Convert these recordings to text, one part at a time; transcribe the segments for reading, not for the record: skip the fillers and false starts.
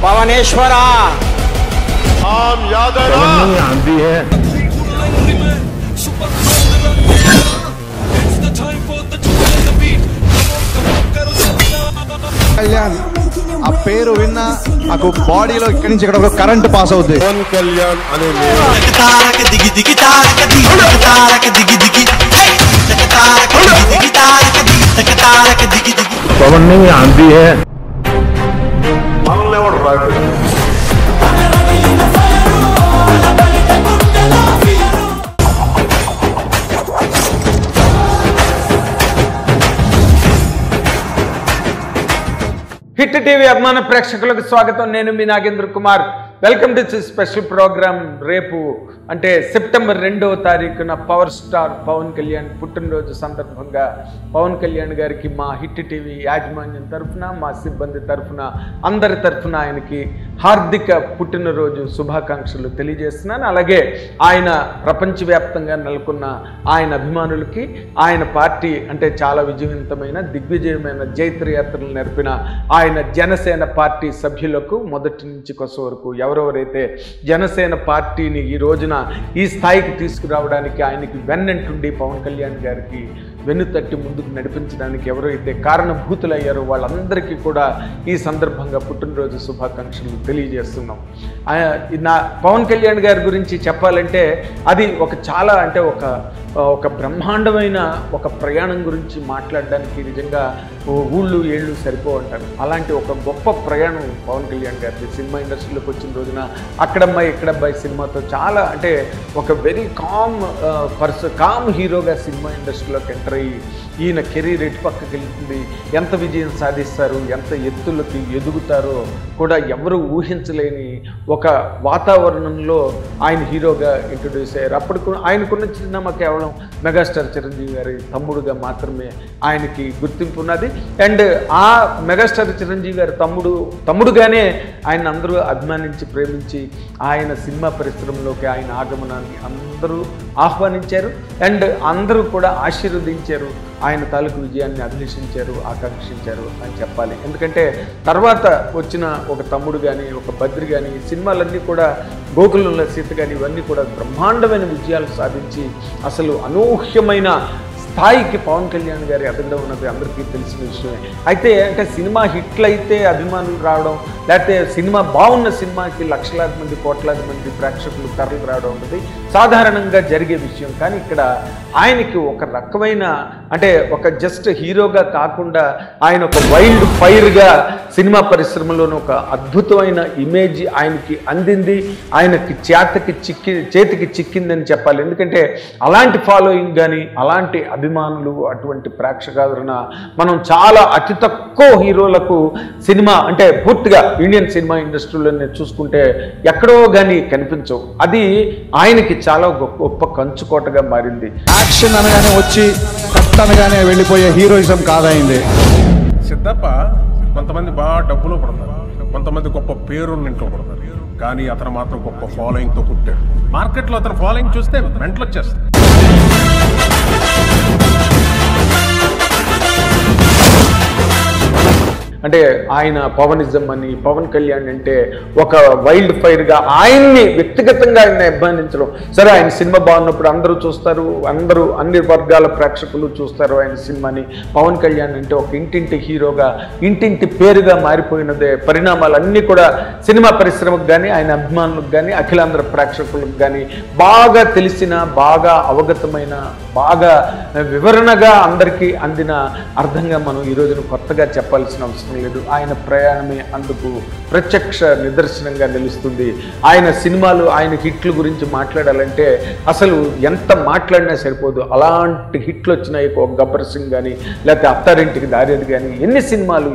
पवनेश्वरा हम याद आंधी है కళ్యాణ్ ఆ పేరు విన్నా నాకు బాడీలో ఇక్కడి నుంచి ఇక్కడ కరెంట్ పాస్ అవుతుంది. पवन कल्याण अने पवन नहीं आंधी है. హిట్ టీవీ అభిమాన ప్రేక్షకులకు స్వాగతం. నేను మీ Nagendra Kumar. Welcome to special program. రేపు అంటే సెప్టెంబర్ 2వ తారీఖున పవర్ స్టార్ పవన్ కళ్యాణ్ పుట్టినరోజు సందర్భంగా పవన్ కళ్యాణ్ గారికి మా హిట్ టీవీ యాజమాన్యం తరఫున, మా సిబ్బంది తరఫున, అందరి తరఫున ఆయనకి హార్దిక పుట్టినరోజు శుభాకాంక్షలు తెలియజేస్తున్నాను. అలాగే ఆయన ప్రపంచవ్యాప్తంగా నెలకొన్న ఆయన అభిమానులకి, ఆయన పార్టీ అంటే చాలా విజయవంతమైన దిగ్విజయమైన జైత్రయాత్రలు నడిపిన ఆయన జనసేన పార్టీ సభ్యులకు మొదటి నుంచి కొస వరకు ఎవరెవరైతే జనసేన పార్టీని ఈ రోజున ఈ స్థాయికి తీసుకురావడానికి ఆయనకి వెన్నంటుండి పవన్ కళ్యాణ్ గారికి వెన్నుతట్టి ముందుకు నడిపించడానికి ఎవరైతే కారణభూతులయ్యారో వాళ్ళందరికీ కూడా ఈ సందర్భంగా పుట్టినరోజు శుభాకాంక్షలు తెలియజేస్తున్నాం. నా పవన్ కళ్యాణ్ గారి గురించి చెప్పాలంటే అది ఒక చాలా అంటే ఒక బ్రహ్మాండమైన ఒక ప్రయాణం గురించి మాట్లాడడానికి నిజంగా ఊళ్ళు ఏళ్ళు సరిపోవంటారు. అలాంటి ఒక గొప్ప ప్రయాణం పవన్ కళ్యాణ్ గారిది. సినిమా ఇండస్ట్రీలోకి వచ్చిన రోజున అక్కడమ్మాయి ఇక్కడబ్బాయి సినిమాతో చాలా అంటే ఒక వెరీ కామ్ హీరోగా సినిమా ఇండస్ట్రీలోకి ఎంటర్ అయ్యి ఈయన కెరీర్ ఎటు పక్కకి వెళ్తుంది, ఎంత విజయం సాధిస్తారు, ఎంత ఎత్తులకి ఎదుగుతారో కూడా ఎవరు ఊహించలేని ఒక వాతావరణంలో ఆయన హీరోగా ఇంట్రొడ్యూస్ అయ్యారు. అప్పుడు ఆయనకున్న చిరునామా కేవలం మెగాస్టార్ చిరంజీవి గారి తమ్ముడుగా మాత్రమే ఆయనకి గుర్తింపు ఉన్నది. అండ్ ఆ మెగాస్టార్ చిరంజీవి గారి తమ్ముడుగానే ఆయన అందరూ అభిమానించి ప్రేమించి ఆయన సినిమా పరిశ్రమలోకి ఆయన ఆగమనాన్ని అందరూ ఆహ్వానించారు. అండ్ అందరూ కూడా ఆశీర్వదించారు, ఆయన తాలూకు విజయాన్ని అభిలషించారు, ఆకాంక్షించారు అని చెప్పాలి. ఎందుకంటే తర్వాత వచ్చిన ఒక తమ్ముడు కానీ, ఒక బద్రి కానీ, సినిమాలన్నీ కూడా గోకులంలో సీత కానీ ఇవన్నీ కూడా బ్రహ్మాండమైన విజయాలు సాధించి అసలు అనూహ్యమైన స్థాయికి పవన్ కళ్యాణ్ గారి ఎదగడం ఉన్నది అందరికీ తెలిసిన విషయమే. అయితే అంటే సినిమా హిట్లు అయితే అభిమానులు రావడం, లేకపోతే సినిమా బాగున్న సినిమాకి లక్షలాది మంది కోట్లాది మంది ప్రేక్షకులు తరలి రావడం ఉన్నది సాధారణంగా జరిగే విషయం. కానీ ఇక్కడ ఆయనకి ఒక రకమైన అంటే ఒక జస్ట్ హీరోగా కాకుండా ఆయన ఒక వైల్డ్ ఫైర్గా సినిమా పరిశ్రమలోని ఒక అద్భుతమైన ఇమేజ్ ఆయనకి అందింది, ఆయనకి చేతికి చిక్కిందని చెప్పాలి. ఎందుకంటే అలాంటి ఫాలోయింగ్ కానీ, అలాంటి అభిమానులు, అటువంటి ప్రేక్షకాదరణ మనం చాలా అతి తక్కువ హీరోలకు సినిమా అంటే పూర్తిగా ఇండియన్ సినిమా ఇండస్ట్రీలోనే చూసుకుంటే ఎక్కడో కానీ కనిపించవు. అది ఆయనకి చాలా గొప్ప కంచుకోటగా మారింది. యాక్షన్ అనగానే వచ్చి కట్ అనగానే వెళ్ళిపోయే హీరోయిజం కాదైంది. సిద్ధప్ప కొంతమంది బాగా డబ్బులో పడతారు, కొంతమంది గొప్ప పేరున్న ఇంట్లో పడతారు, కానీ అతను మాత్రం గొప్ప ఫాలోయింగ్ తో పుట్టాడు. మార్కెట్లో అతను ఫాలోయింగ్ చూస్తే మెంటల్ వచ్చేస్తుంది. అంటే ఆయన పవనిజం అని, పవన్ కళ్యాణ్ అంటే ఒక వైల్డ్ ఫైర్గా ఆయన్ని వ్యక్తిగతంగా ఆయన అభిమానించడం. సరే ఆయన సినిమా బాగున్నప్పుడు అందరూ చూస్తారు, అందరూ అన్ని వర్గాల ప్రేక్షకులు చూస్తారు ఆయన సినిమాని. పవన్ కళ్యాణ్ అంటే ఒక ఇంటింటి హీరోగా, ఇంటింటి పేరుగా మారిపోయినదే. పరిణామాలన్నీ కూడా సినిమా పరిశ్రమకు కానీ, ఆయన అభిమానులకు కానీ, అఖిలాంధ్ర ప్రేక్షకులకు కానీ బాగా తెలిసిన, బాగా అవగతమైన, బాగా వివరణగా అందరికీ అందిన అర్థంగా మనం ఈ రోజున కొత్తగా చెప్పాల్సిన అవసరం లేదు. ఆయన ప్రయాణమే అందుకు ప్రత్యక్ష నిదర్శనంగా నిలుస్తుంది. ఆయన సినిమాలు, ఆయన హిట్లు గురించి మాట్లాడాలంటే అసలు ఎంత మాట్లాడినా సరిపోదు. అలాంటి హిట్లు వచ్చినాయి. ఒక గబ్బర్ సింగ్ కానీ, లేకపోతే అత్తారింటికి దారేది కానీ, ఎన్ని సినిమాలు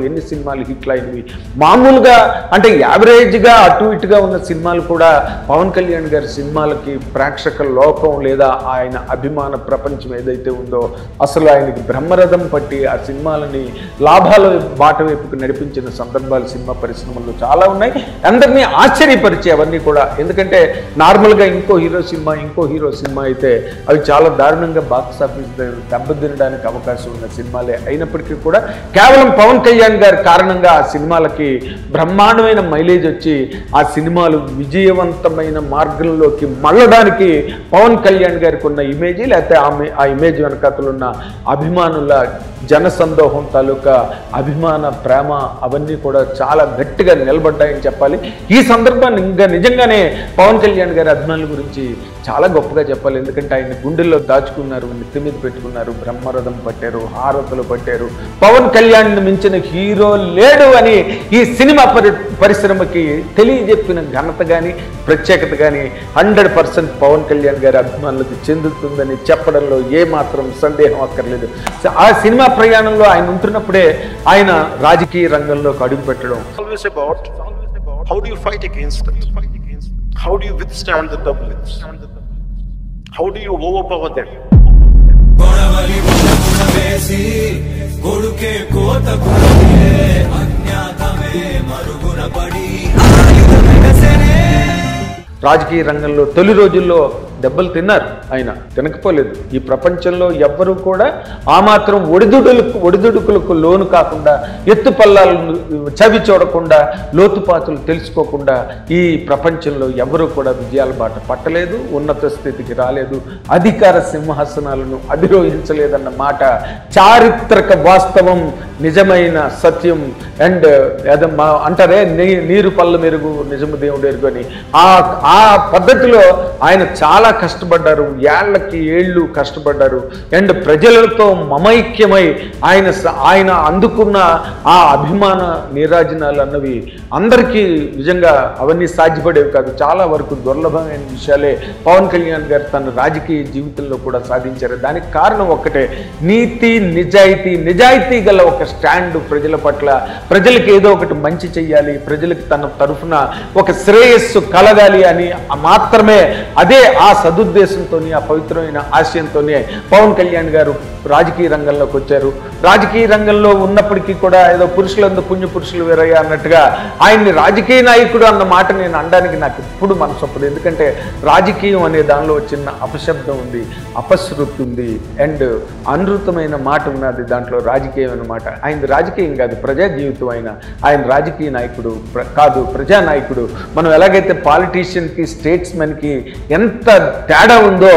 హిట్లు అయినవి. మామూలుగా అంటే యావరేజ్గా అటు ఇటుగా ఉన్న సినిమాలు కూడా పవన్ కళ్యాణ్ గారి సినిమాలకి ప్రేక్షక లోకం లేదా ఆయన అభిమాన ప్రపంచం ఏదైతే ఉందో అసలు ఆయనకి బ్రహ్మరథం పట్టి ఆ సినిమాలని లాభాల బాట వైపు వైపుకు నడిపించిన సందర్భాలు సినిమా పరిశ్రమలో చాలా ఉన్నాయి. అందరినీ ఆశ్చర్యపరిచే అవన్నీ కూడా. ఎందుకంటే నార్మల్గా ఇంకో హీరో సినిమా అయితే అవి చాలా దారుణంగా బాక్స్ ఆఫీస్ దెబ్బతినడానికి అవకాశం ఉన్న సినిమాలే అయినప్పటికీ కూడా కేవలం పవన్ కళ్యాణ్ గారి కారణంగా ఆ సినిమాలకి బ్రహ్మాండమైన మైలేజ్ వచ్చి ఆ సినిమాలు విజయవంతమైన మార్గంలోకి మళ్ళడానికి పవన్ కళ్యాణ్ గారికి ఉన్న ఇమేజ్, లేకపోతే ఆ ఇమేజ్ వెనకాతలు ఉన్న అభిమానుల జనసందోహం తాలూకా అభిమాన ప్రేమ అవన్నీ కూడా చాలా గట్టిగా నిలబడ్డాయని చెప్పాలి. ఈ సందర్భాన్ని ఇంకా నిజంగానే పవన్ కళ్యాణ్ గారి అభిమానుల గురించి చాలా గొప్పగా చెప్పాలి. ఎందుకంటే ఆయన గుండెల్లో దాచుకున్నారు, నెత్తి మీద పెట్టుకున్నారు, బ్రహ్మరథం పట్టారు, హారతులు పట్టారు. పవన్ కళ్యాణ్ మించిన హీరో లేడు అని ఈ సినిమా పరిశ్రమకి తెలియజెప్పిన ఘనత కానీ ప్రత్యేకత కానీ 100% పవన్ కళ్యాణ్ గారి అభిమానులకు చెందుతుందని చెప్పడంలో ఏమాత్రం సందేహం అక్కర్లేదు. ఆ సినిమా ప్రయాణంలో ఆయన ఉంటున్నప్పుడే ఆయన రాజకీయ రంగంలోకి అడుగు పెట్టడం. Always about how do you fight against it? How do you withstand the turbulence? How do you overpower them? రాజకీయ రంగంలో తొలి రోజుల్లో దెబ్బలు తిన్నారు, ఆయన తినకపోలేదు. ఈ ప్రపంచంలో ఎవ్వరూ కూడా ఆ మాత్రం ఒడిదుడుకులకు లోను కాకుండా, ఎత్తుపల్లాలను చవి చూడకుండా, లోతుపాతులు తెలుసుకోకుండా ఈ ప్రపంచంలో ఎవరూ కూడా విజయాల బాట పట్టలేదు, ఉన్నత స్థితికి రాలేదు, అధికార సింహాసనాలను అధిరోహించలేదన్న మాట చారిత్రక వాస్తవం, నిజమైన సత్యం. అండ్ అంటారే నీరు పళ్ళు మెరుగు నిజము దేవుడు ఎరుగు అని. ఆ పద్ధతిలో ఆయన చాలా కష్టపడ్డారు, ఏళ్లకి ఏళ్ళు కష్టపడ్డారు. అండ్ ప్రజలతో మమైక్యమై ఆయన అందుకున్న ఆ అభిమాన నీరాజనాలు అన్నవి అందరికీ నిజంగా అవన్నీ సాధ్యపడేవి కాదు. చాలా వరకు దుర్లభమైన విషయాలే పవన్ కళ్యాణ్ గారు తన రాజకీయ జీవితంలో కూడా సాధించారు. దానికి కారణం ఒక్కటే, నీతి నిజాయితీ గల ఒక స్టాండ్ ప్రజల పట్ల. ప్రజలకు ఏదో ఒకటి మంచి చెయ్యాలి, ప్రజలకు తన తరఫున ఒక శ్రేయస్సు కలగాలి అని మాత్రమే, అదే ఆ సదుద్దేశంతోనే, ఆ పవిత్రమైన ఆశయంతోనే పవన్ కళ్యాణ్ గారు రాజకీయ రంగంలోకి వచ్చారు. రాజకీయ రంగంలో ఉన్నప్పటికీ కూడా ఏదో పురుషులందు పుణ్య పురుషులు వేరయ్యా అన్నట్టుగా ఆయన్ని రాజకీయ నాయకుడు అన్న మాట నేను అనడానికి నాకు ఎప్పుడు మనసు ఒప్పదు. ఎందుకంటే రాజకీయం అనే దానిలో చిన్న అపశబ్దం ఉంది, అపశృతి ఉంది, అండ్ అనృతమైన మాట ఉన్నది దాంట్లో, రాజకీయం అన్నమాట. ఆయన రాజకీయం కాదు, ప్రజా జీవితం. ఆయన రాజకీయ నాయకుడు కాదు, ప్రజానాయకుడు. మనం ఎలాగైతే పాలిటీషియన్కి స్టేట్స్మెన్కి ఎంత తేడా ఉందో,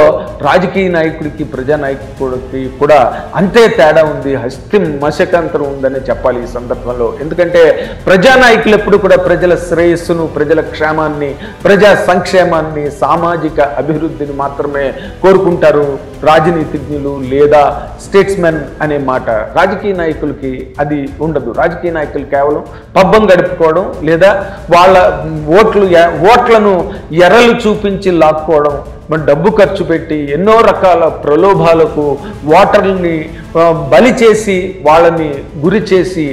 రాజకీయ నాయకుడికి ప్రజానాయకుడికి కూడా అంతే తేడా ఉంది, హస్తి మశకంతరం ఉందని చెప్పాలి ఈ సందర్భంలో. ఎందుకంటే ప్రజానాయకులు ఎప్పుడు కూడా ప్రజల శ్రేయస్సును, ప్రజల క్షేమాన్ని, ప్రజా సంక్షేమాన్ని, సామాజిక అభివృద్ధిని మాత్రమే కోరుకుంటారు. రాజనీతిజ్ఞులు లేదా స్టేట్స్మెన్ అనే మాట రాజకీయ నాయకులకి అది ఉండదు. రాజకీయ నాయకులు కేవలం పబ్బం గడుపుకోవడం, లేదా వాళ్ళ ఓట్లను ఎర్రలు చూపించి లాక్కోవడం, మన డబ్బు ఖర్చు పెట్టి ఎన్నో రకాల ప్రలోభాలకు ఓటర్లని బలి చేసి, వాళ్ళని గురి చేసి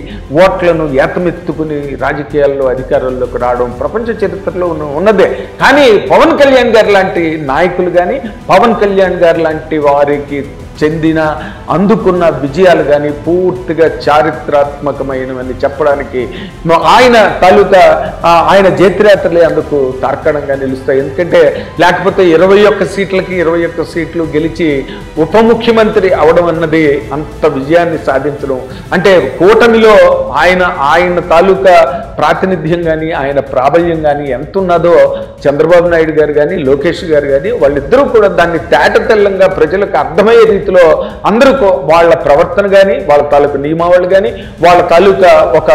ఓట్లను ఏతమెత్తుకుని రాజకీయాల్లో అధికారంలోకి రావడం ప్రపంచ చరిత్రలో ఉన్నదే. కానీ పవన్ కళ్యాణ్ గారు లాంటి నాయకులు కానీ, పవన్ కళ్యాణ్ గారు లాంటి వారికి చెందిన అందుకున్న విజయాలు కానీ పూర్తిగా చారిత్రాత్మకమైనవని చెప్పడానికి ఆయన తాలూకా ఆయన జైత్రయాత్రలే అందుకు తార్కాణంగా నిలుస్తాయి. ఎందుకంటే లేకపోతే 21 సీట్లకి 21 సీట్లు గెలిచి ఉప ముఖ్యమంత్రి అవడం అన్నది అంత విజయాన్ని సాధించడం అంటే, కూటమిలో ఆయన తాలూకా ప్రాతినిధ్యం కానీ, ఆయన ప్రాబల్యం కానీ ఎంత ఉన్నదో చంద్రబాబు నాయుడు గారు కానీ, లోకేష్ గారు కానీ, వాళ్ళిద్దరూ కూడా దాన్ని తేటతెల్లంగా ప్రజలకు అర్థమయ్యే రీతిలో అందరూ వాళ్ళ ప్రవర్తన కానీ, వాళ్ళ తాలూకా నియమావళి కానీ, వాళ్ళ తాలూకా ఒక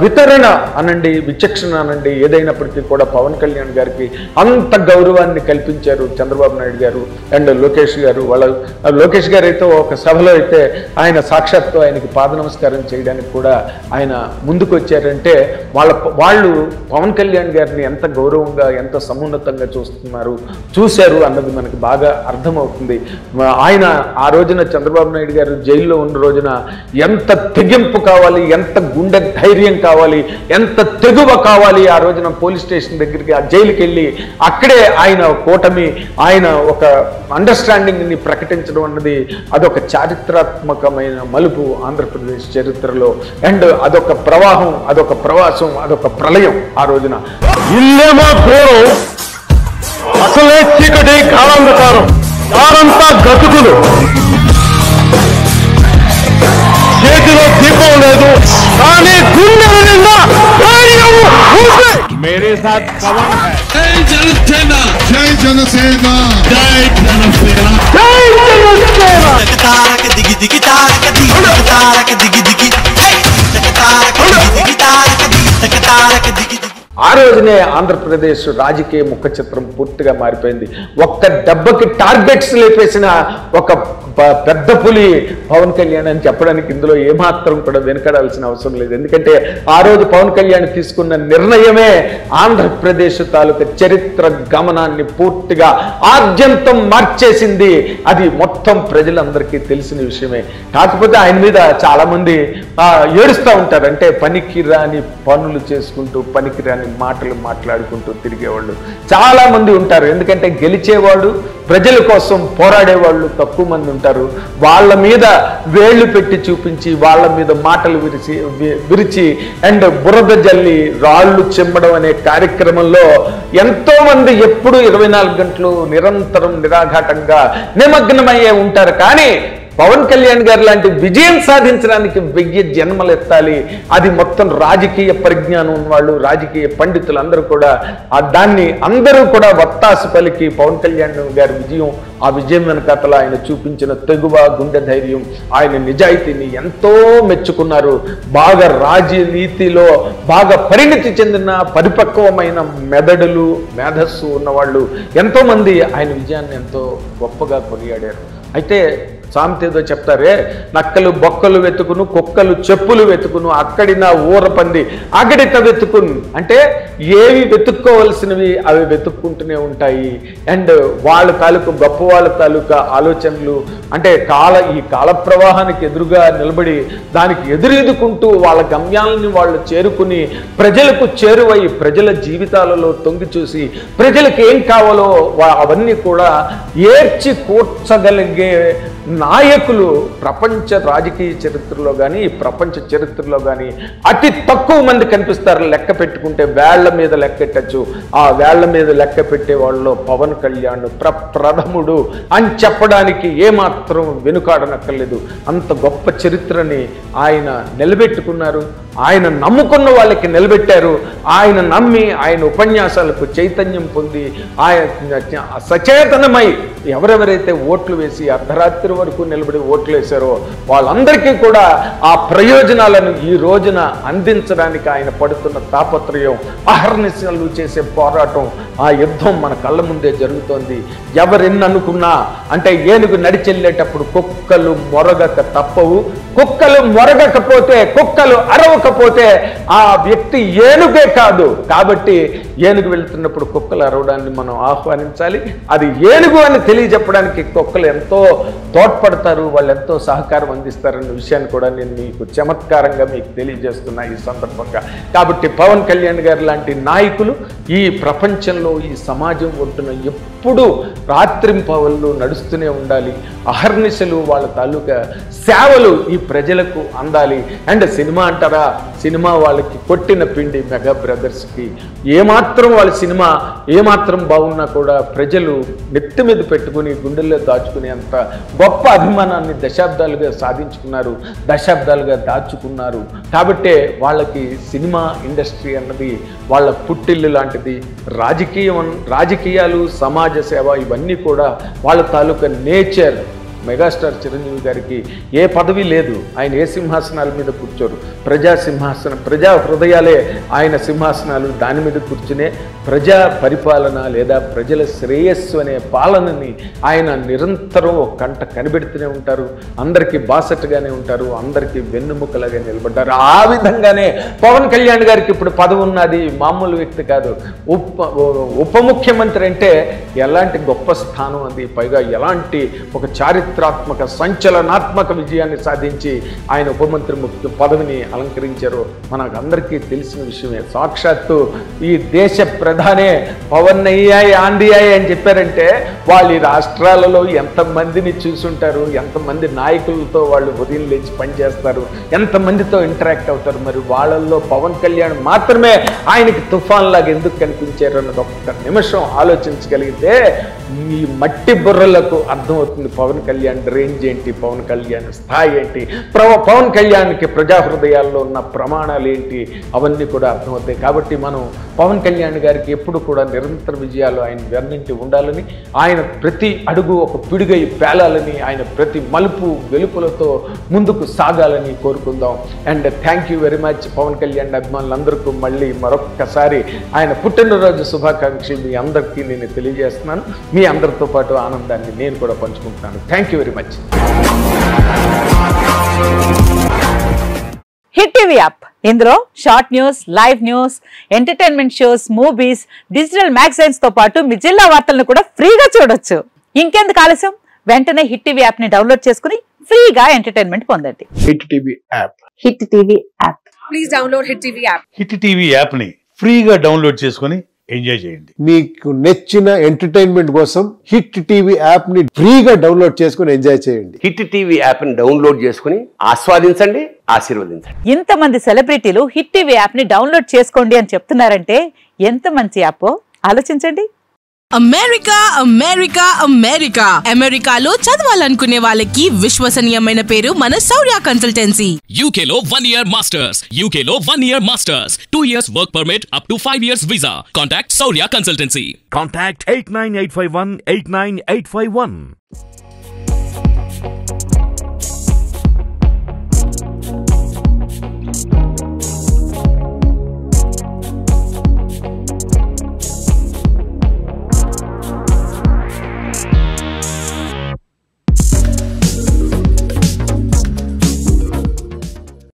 వితరణ అనండి, విచక్షణ అనండి, ఏదైనప్పటికీ కూడా పవన్ కళ్యాణ్ గారికి అంత గౌరవాన్ని కల్పించారు చంద్రబాబు నాయుడు గారు అండ్ లోకేష్ గారు. లోకేష్ గారు అయితే ఒక సభలో అయితే ఆయన సాక్షాత్తు ఆయనకి పాద నమస్కారం చేయడానికి కూడా ఆయన ముందుకు వచ్చారంటే, వాళ్ళు పవన్ కళ్యాణ్ గారిని ఎంత గౌరవంగా, ఎంత సమున్నతంగా చూశారు అన్నది మనకి బాగా అర్థమవుతుంది. ఆయన ఆ రోజున చంద్రబాబు నాయుడు గారు జైల్లో ఉన్న రోజున ఎంత తెగింపు కావాలి, ఎంత గుండె ధైర్యం కావాలి, ఎంత తెగువ కావాలి. ఆ రోజున పోలీస్ స్టేషన్ దగ్గరికి, ఆ జైలుకి వెళ్ళి అక్కడే ఆయన కూటమి, ఆయన ఒక అండర్స్టాండింగ్ని ప్రకటించడం అన్నది అదొక చారిత్రాత్మకమైన మలుపు ఆంధ్రప్రదేశ్ చరిత్రలో. అండ్ అదొక ప్రవాహం, అదొక ప్రవాసం, అదొక ప్రళయం. ఆ రోజున ఇల్లేమో ఘోరం, అసలే చీకటి కాలాంధకారం, వారంతా గతుకులు, చేతిలో దీపం లేదు కానీ గుండె నిండా ధైర్యం ఉంది. మేరే సాత్ పవన్ హై. జై జనసేన, జై జనసేన, జై జనసేన, జై జనసేన. తారక దిగి దిగి తారక దిగి తారక దిగి దిగి తారక దిగి తారక దిగి తారక దిగి. ఆ రోజునే ఆంధ్రప్రదేశ్ రాజకీయ ముఖ చిత్రం పూర్తిగా మారిపోయింది. ఒక్క దెబ్బకి టార్గెట్స్ లేపేసిన ఒక పెద్ద పులి పవన్ కళ్యాణ్ అని చెప్పడానికి ఇందులో ఏమాత్రం కూడా వెనకడాల్సిన అవసరం లేదు. ఎందుకంటే ఆ రోజు పవన్ కళ్యాణ్ తీసుకున్న నిర్ణయమే ఆంధ్రప్రదేశ్ తాలూకా చరిత్ర గమనాన్ని పూర్తిగా ఆద్యంతం మార్చేసింది. అది మొత్తం ప్రజలందరికీ తెలిసిన విషయమే. కాకపోతే ఆయన మీద చాలా మంది ఏడుస్తూ ఉంటారు. అంటే పనికి రాని పనులు చేసుకుంటూ, పనికి రాని మాటలు మాట్లాడుకుంటూ తిరిగేవాళ్ళు చాలా మంది ఉంటారు. ఎందుకంటే గెలిచేవాడు, ప్రజల కోసం పోరాడేవాళ్ళు తక్కువ మంది ఉంటారు. వాళ్ళ మీద వేళ్లు పెట్టి చూపించి, వాళ్ళ మీద మాటలు విరిచి అండ్ బురద జల్లి రాళ్ళు చిమ్మడం అనే కార్యక్రమంలో ఎంతో మంది ఎప్పుడు 24 గంటలు నిరంతరం నిరాఘాటంగా నిమగ్నమయ్యే ఉంటారు. కానీ పవన్ కళ్యాణ్ గారు లాంటి విజయం సాధించడానికి 1000 జన్మలు ఎత్తాలి. అది మొత్తం రాజకీయ పరిజ్ఞానం ఉన్నవాళ్ళు, రాజకీయ పండితులు అందరూ కూడా దాన్ని అందరూ కూడా వత్తాసు పలికి పవన్ కళ్యాణ్ గారి విజయం, ఆ విజయం వెనకాతల ఆయన చూపించిన తెగువ, గుండె ధైర్యం, ఆయన నిజాయితీని ఎంతో మెచ్చుకున్నారు. బాగా రాజనీతిలో బాగా పరిణితి చెందిన పరిపక్వమైన మెదడులు, మేధస్సు ఉన్నవాళ్ళు ఎంతోమంది ఆయన విజయాన్ని ఎంతో గొప్పగా కొనియాడారు. అయితే సామెత ఏదో చెప్తారే, నక్కలు బొక్కలు వెతుకును, కుక్కలు చెప్పులు వెతుకును, అక్కడి నా ఊర పంది అగడిత వెతుకును. అంటే ఏవి వెతుక్కోవలసినవి అవి వెతుక్కుంటూనే ఉంటాయి. అండ్ వాళ్ళ తాలూకు గొప్ప వాళ్ళ తాలూకా ఆలోచనలు అంటే ఈ కాల ప్రవాహానికి ఎదురుగా నిలబడి దానికి ఎదురెదుకుంటూ వాళ్ళ గమ్యాలని వాళ్ళు చేరుకుని ప్రజలకు చేరువై ప్రజల జీవితాలలో తొంగి చూసి ప్రజలకు ఏం కావాలో అవన్నీ కూడా ఏర్చి కూర్చగలిగే నాయకులు ప్రపంచ రాజకీయ చరిత్రలో కానీ ప్రపంచ చరిత్రలో కానీ అతి తక్కువ మంది కనిపిస్తారు. లెక్క పెట్టుకుంటే వేళ్ల మీద లెక్కెట్టచ్చు. ఆ వేళ్ల మీద లెక్క పెట్టే వాళ్ళలో పవన్ కళ్యాణ్ ప్రప్రథముడు అని చెప్పడానికి ఏమాత్రం వెనుకాడనక్కర్లేదు. అంత గొప్ప చరిత్రని ఆయన నిలబెట్టుకున్నారు. ఆయన నమ్ముకున్న వాళ్ళకి నిలబెట్టారు. ఆయన నమ్మి ఆయన ఉపన్యాసాలకు చైతన్యం పొంది ఆయన సచేతనమై ఎవరెవరైతే ఓట్లు వేసి అర్ధరాత్రి వరకు నిలబడి ఓట్లు వేశారో వాళ్ళందరికీ కూడా ఆ ప్రయోజనాలను ఈ రోజున అందించడానికి ఆయన పడుతున్న తాపత్రయం, అహర్నిశలు చేసే పోరాటం, ఆ యుద్ధం మన కళ్ళ ముందే జరుగుతోంది. ఎవరెన్ని అనుకున్నా అంటే ఏనుగు నడిచెళ్ళేటప్పుడు కుక్కలు మొరగక తప్పవు. కుక్కలు మొరగకపోతే, కుక్కలు అరవకపోతే ఆ వ్యక్తి ఏనుగే కాదు. కాబట్టి ఏనుగు వెళ్తున్నప్పుడు కుక్కలు అరవడాన్ని మనం ఆహ్వానించాలి. అది ఏనుగు అని తెలియజెప్పడానికి కుక్కలు ఎంతో తోడ్పడతారు, వాళ్ళు ఎంతో సహకారం అందిస్తారన్న విషయాన్ని కూడా నేను మీకు చమత్కారంగా మీకు తెలియజేస్తున్నా ఈ సందర్భంగా. కాబట్టి పవన్ కళ్యాణ్ గారు లాంటి నాయకులు ఈ ప్రపంచంలో, ఈ సమాజం ఒడ్డున ఎప్పుడూ రాత్రింపవళ్ళు నడుస్తూనే ఉండాలి. అహర్నిశలు వాళ్ళ తాలూకా సేవలు ఈ ప్రజలకు అందాలి. అండ్ సినిమా అంటారా, సినిమా వాళ్ళకి కొట్టిన పిండి మెగా బ్రదర్స్కి. ఏమాత్రం వాళ్ళ సినిమా ఏమాత్రం బాగున్నా కూడా ప్రజలు నెత్తి మీద పెట్టుకుని గుండెల్లో దాచుకునే అంత గొప్ప అభిమానాన్ని దశాబ్దాలుగా సాధించుకున్నారు, దశాబ్దాలుగా దాచుకున్నారు. కాబట్టే వాళ్ళకి సినిమా ఇండస్ట్రీ అన్నది వాళ్ళ పుట్టిల్లు లాంటిది. రాజకీయాలు, సమాజ సేవ ఇవన్నీ కూడా వాళ్ళ తాలూకా నేచర్. మెగాస్టార్ చిరంజీవి గారికి ఏ పదవి లేదు. ఆయన ఏ సింహాసనాల మీద కూర్చోరు. ప్రజా హృదయాలే ఆయన సింహాసనాలు. దాని మీద కూర్చునే ప్రజా పరిపాలన లేదా ప్రజల శ్రేయస్సు అనే పాలనని ఆయన నిరంతరం ఒక కంట కనిపెడుతూనే ఉంటారు. అందరికీ బాసటగానే ఉంటారు, అందరికీ వెన్నుముకలాగా నిలబడ్డారు. ఆ విధంగానే పవన్ కళ్యాణ్ గారికి ఇప్పుడు పదవి ఉన్నది, మామూలు వ్యక్తి కాదు. ఉప ముఖ్యమంత్రి అంటే ఎలాంటి గొప్ప స్థానం అది, పైగా ఎలాంటి ఒక చారిత్రక చారిత్రాత్మక సంచలనాత్మక విజయాన్ని సాధించి ఆయన ఉపమంత్రి పదవిని అలంకరించారు. మనకు అందరికీ తెలిసిన విషయమే. సాక్షాత్తు ఈ దేశ ప్రధానే పవన్ అయ్యాయి ఆండియాయి అని చెప్పారంటే వాళ్ళు ఈ రాష్ట్రాలలో ఎంతమందిని చూసుంటారు, ఎంతమంది నాయకులతో వాళ్ళు ఉదయం లేచి పనిచేస్తారు, ఎంతమందితో ఇంటరాక్ట్ అవుతారు. మరి వాళ్ళల్లో పవన్ కళ్యాణ్ మాత్రమే ఆయనకి తుఫాన్ లాగా ఎందుకు కనిపించారు అన్నది ఒక్క నిమిషం ఆలోచించగలిగితే ఈ మట్టి బుర్రలకు అర్థమవుతుంది పవన్ కళ్యాణ్ రేంజ్ ఏంటి, పవన్ కళ్యాణ్ స్థాయి ఏంటి, పవన్ కళ్యాణ్కి ప్రజా హృదయాల్లో ఉన్న ప్రమాణాలు ఏంటి, అవన్నీ కూడా అర్థమవుతాయి. కాబట్టి మనం పవన్ కళ్యాణ్ గారికి ఎప్పుడు కూడా నిరంతర విజయాలు ఆయన వెన్నంటి ఉండాలని, ఆయన ప్రతి అడుగు ఒక పిడుగై పేలాలని, ఆయన ప్రతి మలుపు వెలుపులతో ముందుకు సాగాలని కోరుకుందాం. And thank you very much Pawan Kalyan అభిమానులందరికీ మళ్ళీ మరొక్కసారి ఆయన పుట్టినరోజు శుభాకాంక్షలు మీ అందరికీ నేను తెలియజేస్తున్నాను. మీ అందరితో పాటు ఆనందాన్ని నేను కూడా పంచుకుంటున్నాను. Thank you very much. Hit TV app, ఇందులో short news, live news, entertainment shows, movies, digital magazines తో పాటు మీ జిల్లా వార్తలను కూడా ఫ్రీగా చూడొచ్చు. ఇంకెందుకు ఆలస్యం, వెంటనే హిట్ టీవీ యాప్ ని డౌన్లోడ్ చేసుకుని ఫ్రీగా ఎంటర్టైన్మెంట్ పొందండి. Hit TV app. Hit TV app. Please download hit TV app. Hit TV app ని ఫ్రీగా డౌన్లోడ్ చేసుకుని ఎంజాయ్ చేయండి. మీకు నచ్చిన ఎంటర్టైన్మెంట్ కోసం హిట్ టీవీ యాప్ ని ఫ్రీగా డౌన్లోడ్ చేసుకుని ఎంజాయ్ చేయండి. హిట్ టీవీ యాప్ ని డౌన్లోడ్ చేసుకుని ఆస్వాదించండి, ఆశీర్వదించండి. ఇంతమంది సెలబ్రిటీలు హిట్ టీవీ యాప్ ని డౌన్లోడ్ చేసుకోండి అని చెప్తున్నారంటే ఎంత మంచి యాప్ ఆలోచించండి. అమెరికా అమెరికా అమెరికా అమెరికాలో చదవాలనుకునే వాళ్ళకి విశ్వసనీయమైన పేరు మన శౌర్య కన్సల్టెన్సీ. UK లో 1 year masters, UK లో 1 year masters, 2 years work permit up to 5 years visa. Contact Saurya Consultancy. Contact 89851 89851.